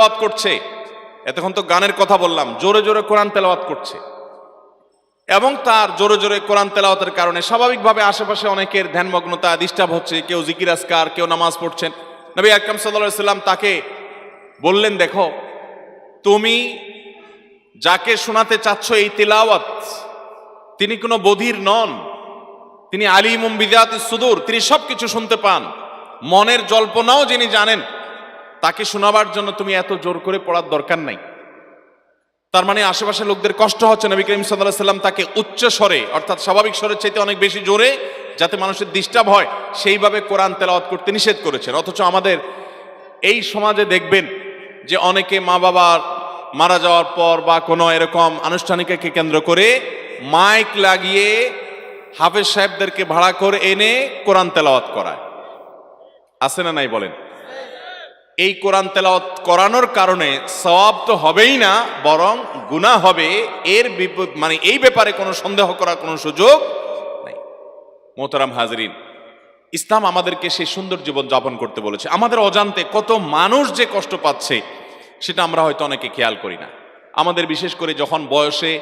তেলাওয়াত করছে, এতক্ষণ তো গানের কথা বললাম, জোরে জোরে কোরআন তেলাওয়াত করছে, এবং তার জোরে জোরে কোরআন তেলাওয়াতের কারণে স্বাভাবিকভাবে আশেপাশে অনেকের ধ্যানমগ্নতা ডিস্টার্ব হচ্ছে, কেউ জিকির আজকার, কেউ নামাজ পড়ছেন। নবী আকরাম সাল্লাল্লাহু আলাইহি সাল্লাম তাকে বললেন, দেখো তুমি যাকে শোনাতে চাচ্ছ এই তিলাওয়াত, তিনি কোনো বধির নন, তিনি আলিমুম বিযাতিস সুদূর, তিনি সবকিছু শুনতে পান, মনের জল্পনাও যিনি জানেন, তাকে শোনাবার জন্য তুমি এত জোর করে পড়ার দরকার নাই। তার মানে আশেপাশে লোকদের কষ্ট হচ্ছে, নবী করিম সাল্লাল্লাহু আলাইহি সাল্লাম তাকে উচ্চ স্বরে অর্থাৎ স্বাভাবিক স্বরের চাইতে অনেক বেশি জোরে, যাতে মানুষের ডিস্টার্ব হয়, সেইভাবে কোরআন তেলাওয়াত করতে নিষেধ করেছেন। অথচ আমাদের এই সমাজে দেখবেন যে অনেকে মা বাবার মারা যাওয়ার পর বা কোনো এরকম আনুষ্ঠানিককে কেন্দ্র করে মাইক লাগিয়ে হাফেজ সাহেবদেরকে ভাড়া করে এনে কোরআন তেলাওয়াত করায়। আছে না নাই বলেন? এই কোরআন তেলাওয়াত করানোর কারণে সওয়াব তো হবেই না, বরং গুনাহ হবে। এর মানে এই ব্যাপারে কোনো সন্দেহ করার কোনো সুযোগ নাই। মোহতারাম হাজরিন, ইসলাম আমাদেরকে সেই সুন্দর জীবন যাপন করতে বলেছে। আমাদের অজান্তে কত মানুষ যে কষ্ট পাচ্ছে সেটা আমরা হয়তো অনেকে খেয়াল করি না। আমাদের বিশেষ করে যখন বয়সে